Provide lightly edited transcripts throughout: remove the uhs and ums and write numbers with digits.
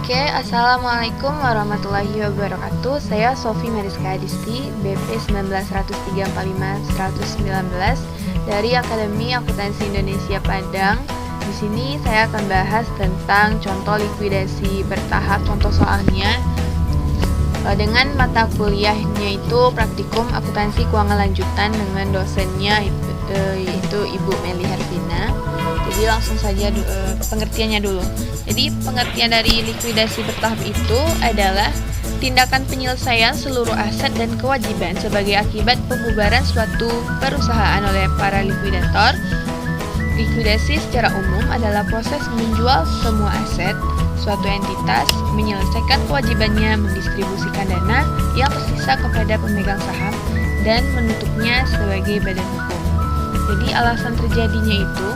Oke, Assalamualaikum warahmatullahi wabarakatuh. Saya Sofi Mariska Adisti, BP 191345119 dari Akademi Akuntansi Indonesia Padang. Di sini saya akan bahas tentang contoh likuidasi bertahap contoh soalnya dengan mata kuliahnya itu praktikum akuntansi keuangan lanjutan dengan dosennya yaitu Ibu Meli Hervina. Jadi langsung saja pengertiannya dulu. Jadi pengertian dari likuidasi bertahap itu adalah tindakan penyelesaian seluruh aset dan kewajiban sebagai akibat pembubaran suatu perusahaan oleh para likuidator. Likuidasi secara umum adalah proses menjual semua aset suatu entitas, menyelesaikan kewajibannya mendistribusikan dana yang tersisa kepada pemegang saham dan menutupnya sebagai badan hukum. Jadi alasan terjadinya itu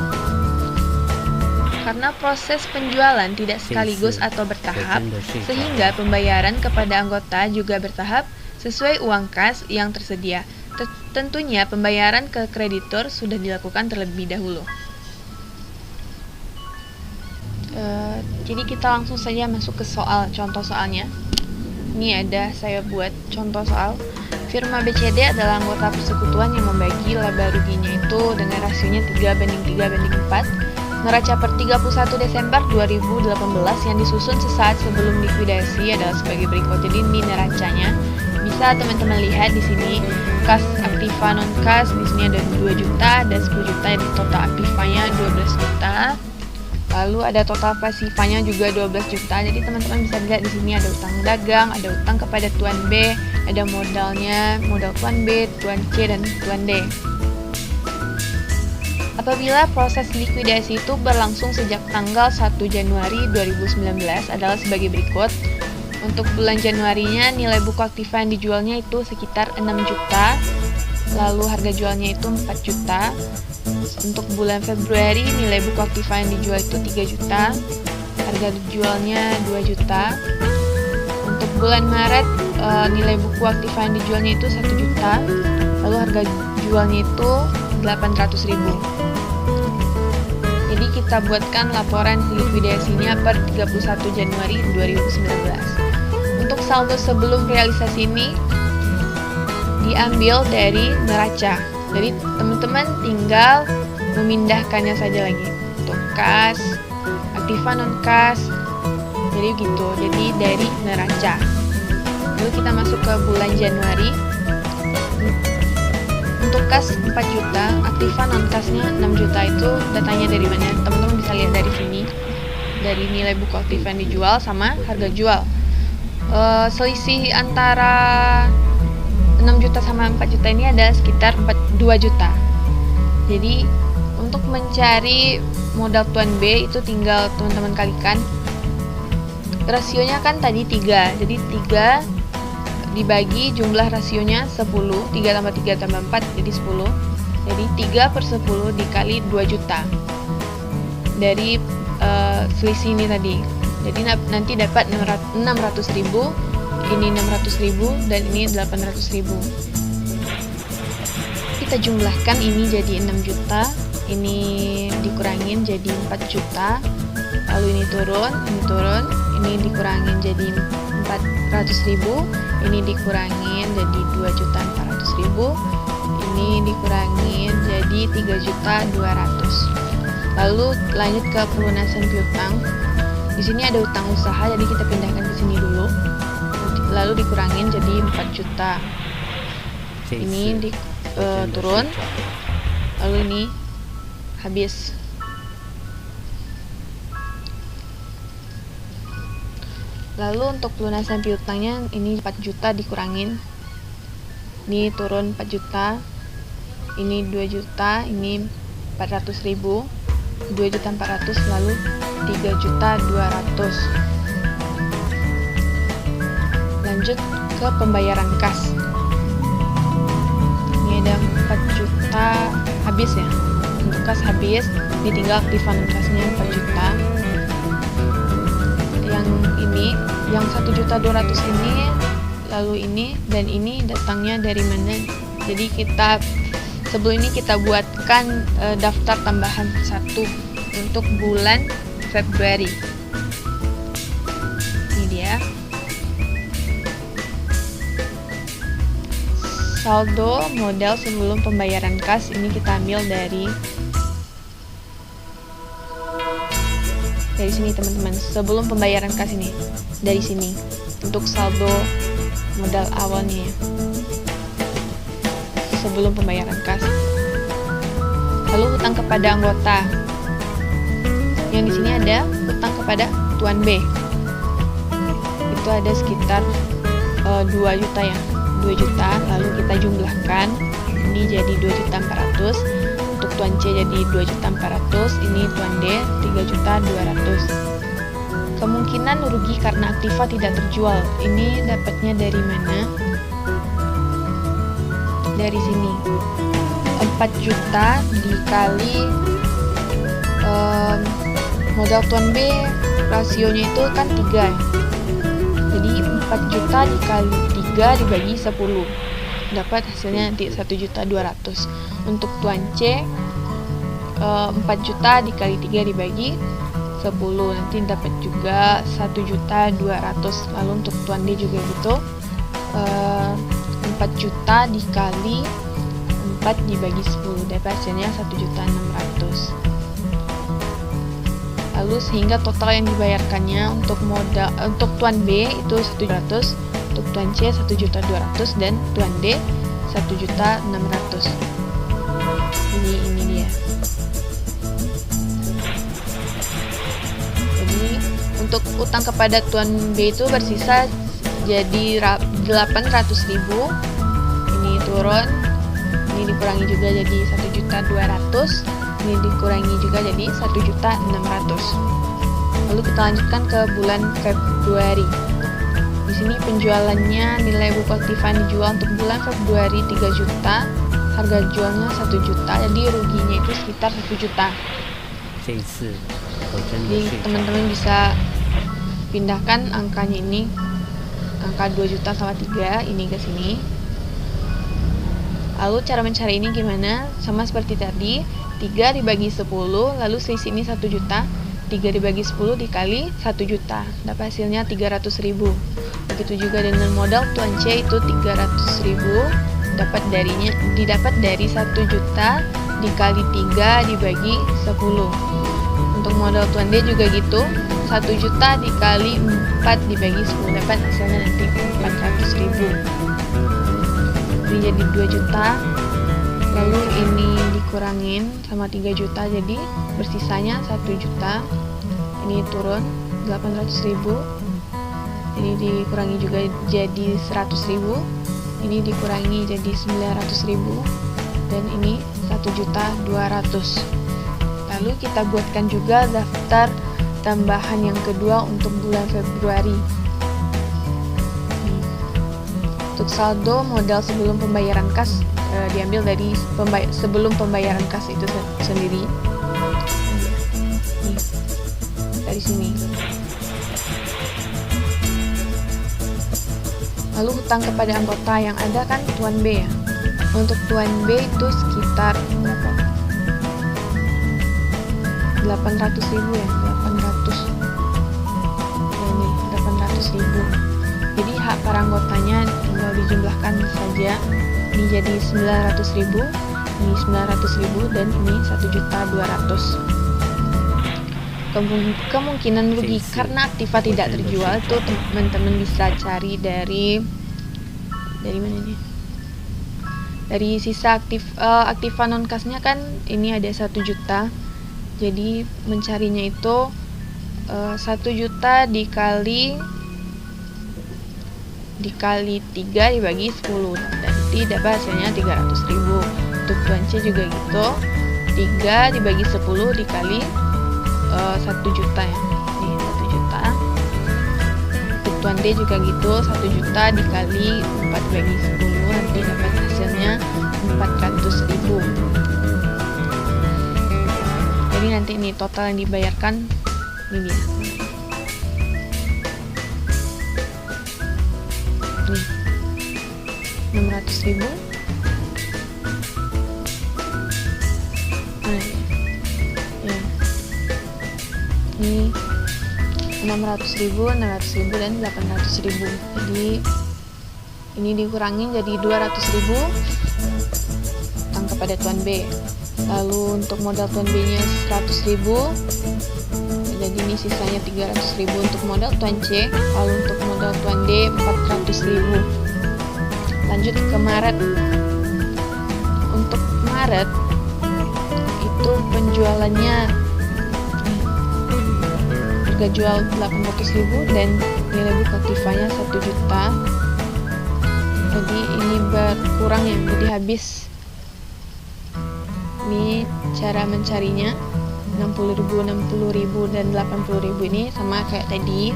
karena proses penjualan tidak sekaligus atau bertahap, sehingga pembayaran kepada anggota juga bertahap sesuai uang kas yang tersedia. Tentunya pembayaran ke kreditur sudah dilakukan terlebih dahulu. Jadi kita langsung saja masuk ke contoh soalnya. Ini ada saya buat contoh soal. Firma BCD adalah anggota persekutuan yang membagi laba ruginya itu dengan rasionya 3:3:4. Neraca per 31 Desember 2018 yang disusun sesaat sebelum likuidasi adalah sebagai berikut. Jadi ini neracanya. Bisa teman-teman lihat di sini kas aktiva non kas di sini ada 2 juta, ada 10 juta, jadi total aktivanya 12 juta. Lalu ada total pasifanya juga 12 juta. Jadi teman-teman bisa lihat di sini ada utang dagang, ada utang kepada Tuan B, ada modalnya, modal Tuan B, Tuan C, dan Tuan D. Apabila proses likuidasi itu berlangsung sejak tanggal 1 Januari 2019 adalah sebagai berikut. Untuk bulan Januarinya nilai buku aktiva yang dijualnya itu sekitar 6 juta. Lalu harga jualnya itu 4 juta. Untuk bulan Februari nilai buku aktiva yang dijual itu 3 juta. Harga jualnya 2 juta. Untuk bulan Maret nilai buku aktiva yang dijualnya itu 1 juta. Lalu harga jualnya itu 800.000. Jadi kita buatkan laporan likuidasinya per 31 Januari 2019. Untuk saldo sebelum realisasi ini diambil dari neraca. Jadi teman-teman tinggal memindahkannya saja lagi untuk kas, aktiva non kas. Jadi gitu. Jadi dari neraca. Lalu kita masuk ke bulan Januari. Untuk kas 4 juta, aktiva non kasnya 6 juta. Itu datanya dari mana? Teman-teman bisa lihat dari sini. Dari nilai buku aktiva yang dijual sama harga jual. Selisih antara 6 juta sama 4 juta ini ada sekitar 2 juta. Jadi untuk mencari modal Tuan B itu tinggal teman-teman kalikan. Rasionya kan tadi 3. Jadi 3 dibagi jumlah rasionya 10. 3 tambah 3 tambah 4 jadi 10. Jadi 3/10 dikali 2 juta. Dari selisih ini tadi. Jadi nanti dapat 600.000. Ini 600.000 dan ini 800.000. Kita jumlahkan ini jadi 6 juta, ini dikurangin jadi 4 juta. Lalu ini turun, ini dikurangin jadi 400.000, ini dikurangin jadi 2.400.000, ini dikurangin jadi 3.200.000. Lalu lanjut ke pelunasan piutang. Di sini ada utang usaha, jadi kita pindahkan ke sini dulu. Lalu dikurangin jadi 4 juta. Ini turun. Lalu ini habis. Lalu untuk pelunasan piutangnya ini 4 juta dikurangin. Ini turun 4 juta. Ini 2 juta, ini 400.000. 2.400.000 lalu 3.200.000. Lanjut ke pembayaran kas. Ini ada 4 juta habis ya. Untuk kas habis, ditinggal aktiva non kasnya 4 juta. Yang ini, yang 1.200.000 ini, lalu ini dan ini datangnya dari mana? Jadi kita sebelum ini kita buatkan daftar tambahan 1 untuk bulan Februari. saldo modal sebelum pembayaran kas, ini kita ambil dari sini teman-teman, sebelum pembayaran kas ini, dari sini untuk saldo modal awalnya ya, sebelum pembayaran kas. Lalu hutang kepada anggota, yang di sini ada hutang kepada Tuan B, itu ada sekitar 2 juta ya, 2 juta. Lalu kita jumlahkan, ini jadi 2.400.000, untuk Tuan C jadi 2.400.000, ini Tuan D 3.200.000. Kemungkinan rugi karena aktiva tidak terjual, ini dapatnya dari mana? Dari sini, 4 juta dikali modal Tuan B, rasionya itu kan 3 ya. Jadi 4 juta dikali 3 dibagi 10, dapat hasilnya nanti 1.200.000. Untuk Tuan C 4 juta dikali 3 dibagi 10, nanti dapat juga 1.200.000. Lalu untuk Tuan D juga gitu, 4 juta dikali 4 dibagi 10, dapat hasilnya 1.600.000. Lalu sehingga total yang dibayarkannya untuk modal untuk Tuan B itu 1.200.000, untuk Tuan C 1.200.000, dan Tuan D 1.600.000. Ini dia. Jadi untuk utang kepada Tuan B itu bersisa jadi 800.000. Ini turun, ini dikurangi juga jadi 1.200.000, ini dikurangi juga jadi 1.600.000. Lalu kita lanjutkan ke bulan Februari. Di sini penjualannya, nilai buku aktiva dijual untuk bulan Februari 3 juta, harga jualnya 1 juta, jadi ruginya itu sekitar 1 juta. Jadi teman-teman bisa pindahkan angkanya ini, angka 2 juta sama 3 ini ke sini. Lalu cara mencari ini gimana? Sama seperti tadi, 3 dibagi 10, lalu selisih ini 1 juta, 3 dibagi 10 dikali 1 juta, dapat hasilnya 300.000. Begitu juga dengan modal Tuan C itu 300.000, didapat dari 1 juta dikali 3 dibagi 10. Untuk modal Tuan D juga gitu, 1 juta dikali 4 dibagi 10, dapat hasilnya nanti 400.000. Ini jadi 2 juta, lalu ini dikurangin sama 3 juta, jadi bersisanya 1 juta. Ini turun 800.000, ini dikurangi juga jadi 100.000, ini dikurangi jadi 900.000, dan ini 1.200.000. Lalu kita buatkan juga daftar tambahan yang kedua untuk bulan Februari. Untuk saldo modal sebelum pembayaran kas, diambil dari sebelum pembayaran kas itu sendiri. Nih, dari sini. Lalu hutang kepada anggota yang ada kan Tuan B ya. Untuk Tuan B itu sekitar berapa? 800.000 ya, 800. Ya, ini 800.000. Jadi hak para anggotanya tinggal dijumlahkan saja. Ini jadi 900.000, ini 900.000, dan ini 1.200.000. Kemungkinan rugi karena aktiva tidak terjual itu teman-teman bisa cari dari mana nih? Dari sisa aktiva non kasnya kan ini ada 1 juta. Jadi mencarinya itu 1 juta dikali 3 dibagi 10, nanti dapat hasilnya 300.000. Untuk Tuan C juga gitu, 3 dibagi 10 dikali 1 juta ya, ini 1 juta. Untuk Tuan D juga gitu, 1 juta dikali 4 dibagi 10, nanti dapat hasilnya 400.000. Jadi nanti ini total yang dibayarkan ini dia. Nih, 600.000. Ya. Ini 600.000, 600.000, dan 800.000. Jadi ini dikurangi jadi 200.000 utang kepada tuan B. Lalu untuk modal tuan B nya 100.000, jadi ini sisanya 300.000 untuk modal tuan C. Lalu untuk modal tuan D 400.000. Lanjut ke Maret. Untuk Maret itu penjualannya harga jual 800.000 dan nilai buku aktifanya 1 juta. Jadi ini berkurang ya, jadi habis. Ini cara mencarinya, 60.000, 60.000 dan 80.000 ini sama kayak tadi,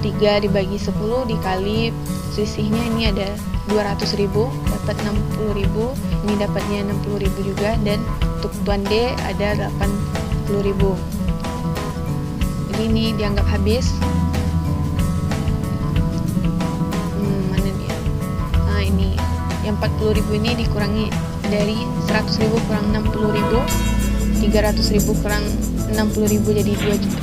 3 dibagi 10 dikali selisihnya ini ada 200.000, dapat 60.000, ini dapatnya 60.000 juga, dan untuk tuan D ada 80.000. Jadi ini dianggap habis. Mana dia? Nah ini, yang 40.000 ini dikurangi dari 100.000 kurang 60.000, 300.000 kurang 60.000 jadi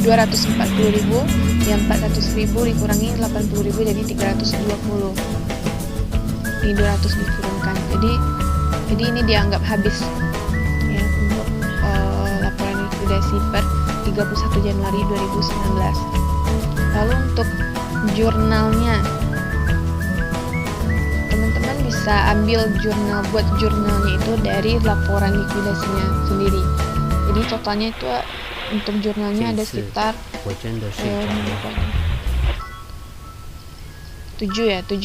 240.000, yang 400.000 dikurangi 80.000 jadi 320. Ini 200 diturunkan. Jadi ini dianggap habis ya untuk laporan likuidasi per 31 Januari 2019. Lalu untuk jurnalnya, teman-teman bisa ambil buat jurnalnya itu dari laporan likuidasinya sendiri. Jadi totalnya itu untuk jurnalnya ada sekitar 7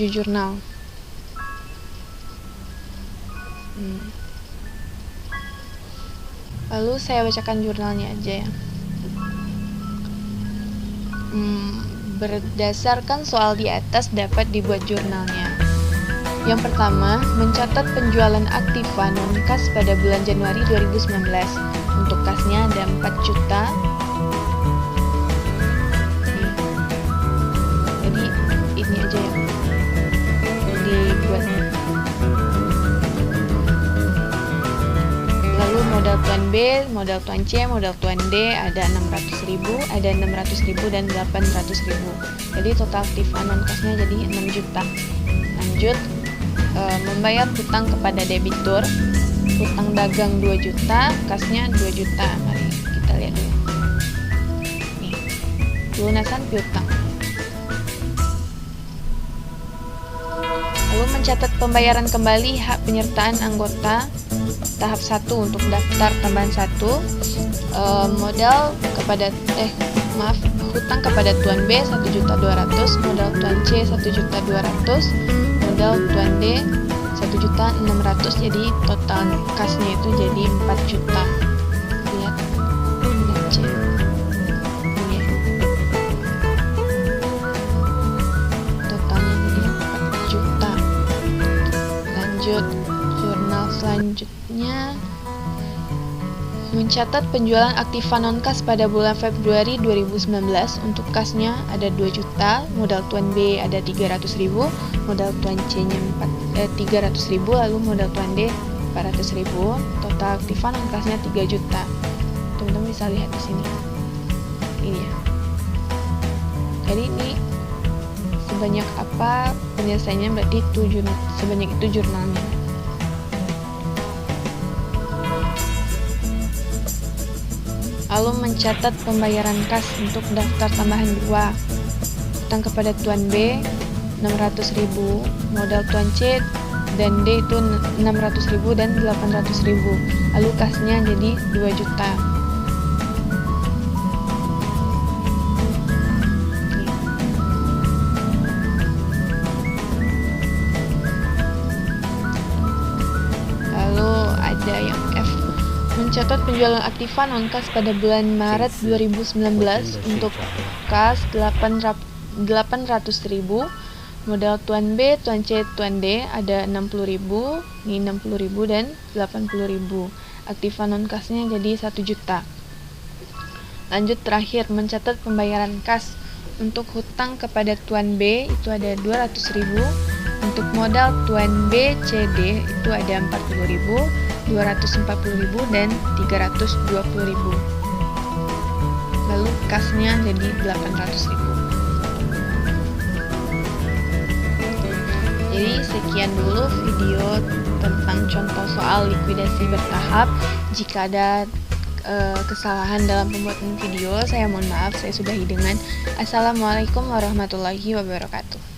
jurnal. Lalu saya bacakan jurnalnya aja ya. Berdasarkan soal di atas dapat dibuat jurnalnya. Yang pertama, mencatat penjualan aktiva non-kas pada bulan Januari 2019. Untuk kasnya ada 4 juta. Jadi ini aja yang dibuat. Lalu modal tuan B, modal tuan C, modal tuan D ada 600.000, ada 600.000 dan 800.000. Jadi total aktiva non-kasnya jadi 6 juta. Lanjut, membayar hutang kepada debitur. Hutang dagang 2 juta, kasnya 2 juta. Mari kita lihat dulu. Nih, pelunasan piutang. Lalu mencatat pembayaran kembali hak penyertaan anggota tahap 1 untuk daftar tambahan 1. Hutang kepada tuan B 1.200.000, modal tuan C 1.200.000, modal tuan D 1.600.000, jadi total kasnya itu jadi 4 juta. Lihat, modal C. Ini ya. Totalnya jadi 4 juta. Lanjut, jurnal selanjutnya. Mencatat penjualan aktiva non-kas pada bulan Februari 2019. Untuk kasnya ada 2 juta, modal tuan B ada 300.000, modal tuan C nya 300.000, lalu modal tuan D 400.000. Total aktiva non-kasnya 3 juta. Teman-teman bisa lihat di sini. Ini ya. Jadi ini sebanyak apa penyelesaiannya, berarti sebanyak itu jurnalnya. Lalu mencatat pembayaran kas untuk daftar tambahan 2. Hutang kepada tuan B 600.000, modal tuan C dan D itu 600.000 dan 800.000. Lalu kasnya jadi 2 juta. Lalu ada yang F. Mencatat penjualan aktiva non-kas pada bulan Maret 2019. Untuk kas 800.000, modal tuan B, tuan C, tuan D ada 60.000, ini 60.000 dan 80.000. Aktiva non-kasnya jadi 1 juta. Lanjut terakhir, mencatat pembayaran kas. Untuk hutang kepada tuan B itu ada 200.000, untuk modal tuan B, C, D itu ada 40.000, 240.000 dan 320.000. Lalu kasnya jadi 800.000. Jadi sekian dulu video tentang contoh soal likuidasi bertahap. Jika ada kesalahan dalam pembuatan video, saya mohon maaf. Saya sudahi dengan Assalamualaikum warahmatullahi wabarakatuh.